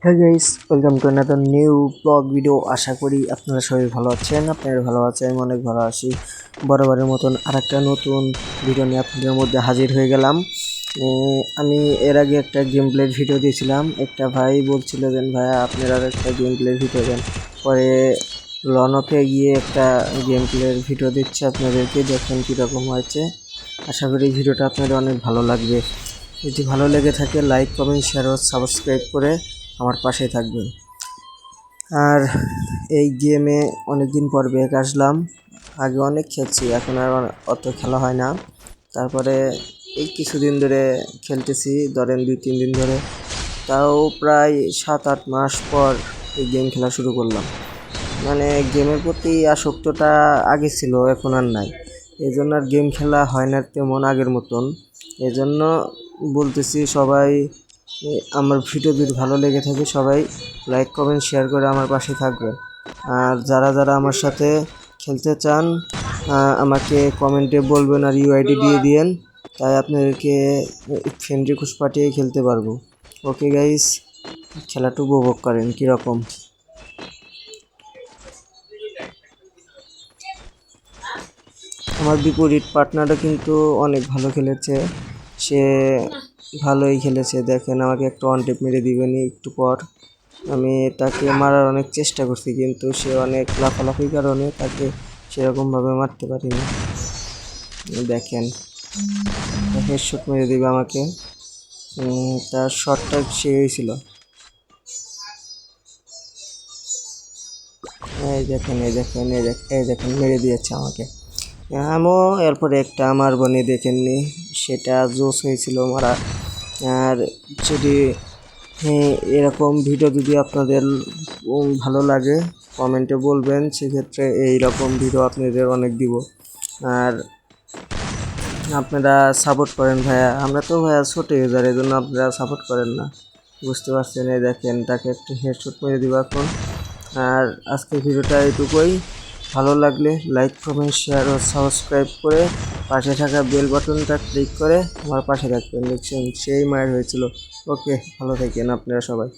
হ্যাঁ guys, welcome to another new blog video. আশা করি আপনারা সবাই ভালো আছেন। আপনারা ভালো আছেন, আমি অনেক ভালো আছি। বরাবরের মতন আরেকটা নতুন ভিডিও নিয়ে আপনাদের মধ্যে হাজির হয়ে গেলাম। আমি এর আগে একটা গেম প্লের ভিডিও দিয়েছিলাম। একটা ভাই বলছিল যে ভাইয়া আপনারা একটা গেম প্লের ভিডিও দেন। পরে লনকে গিয়ে একটা গেম প্লের ভিডিও দিচ্ছে আপনাদেরকে, দেখেন কীরকম হয়েছে। আশা করি ভিডিওটা আপনাদের অনেক ভালো লাগবে। যদি ভালো লেগে থাকে লাইক, কমেন্ট, শেয়ার ও সাবস্ক্রাইব করে আমার পাশে থাকবেন। আর এই গেমে অনেকদিন পর ব্যাক আসলাম। আগে অনেক খেলছি, এখন আর অত খেলা হয় না। তারপরে এই কিছুদিন ধরে খেলতেছি, ধরেন 2-3 দিন ধরে। তাও প্রায় 7-8 মাস পর এই গেম খেলা শুরু করলাম। মানে গেমের প্রতি আসক্তটা আগে ছিল, এখন আর নাই। এই জন্য আর গেম খেলা হয় না তেমন আগের মতন। এই জন্য বলতেছি সবাই, আমার ভিডিও যদি ভালো লেগে থাকে সবাই লাইক, কমেন্ট, শেয়ার করে আমার পাশে থাকবেন। আর যারা যারা আমার সাথে খেলতে চান আমাকে কমেন্টে বলবেন আর ইউআইডি দিয়ে দিয়েন, তাই আপনাদেরকে ফ্রেন্ড রিকোয়েস্ট পাঠিয়ে খেলতে পারবো। ওকে গাইস, খেলাটা উপভোগ করেন কীরকম। আমার বিপরীত পার্টনারটা কিন্তু অনেক ভালো খেলেছে, সে ভালোই খেলেছে। দেখেন আমাকে একটা ওয়ান টেপ মেরে দিবেনি একটু পর। আমি তাকে মারার অনেক চেষ্টা করছি, কিন্তু সে অনেক লাফালাফির কারণে তাকে সেরকমভাবে মারতে পারিনি। দেখেন হেডশট মেরে দিবে আমাকে। তার শটটা সে হয়েছিল। এই দেখেন এই দেখেন এই দেখেন এই দেখেন মেরে দিয়েছে আমাকে। আমিও এরপরে একটা আমার বনে দেখেননি, সেটা জোস হয়েছিল মারা। আর যদি এরকম ভিডিও যদি আপনাদের ভালো লাগে কমেন্টে বলবেন, সেক্ষেত্রে এইরকম ভিডিও আপনাদের অনেক দিব। আর আপনারা সাপোর্ট করেন ভাইয়া, আমরা তো ভাইয়া ছোট ইউজার, এই জন্য আপনারা সাপোর্ট করেন না, বুঝতে পারছেন। এই দেখেন তাকে একটু হেডশট মেরে দিব এখন। আর আজকে ভিডিওটা এইটুকুই। ভালো লাগলে লাইক, কমেন্ট, শেয়ার ও সাবস্ক্রাইব করে পাশে থাকা বেল বাটনটা ক্লিক করে আমার পাশে থাকবেন। দেখছেন সেই মায়ের হয়েছিল। ওকে, ভালো থাকেন আপনারা সবাই।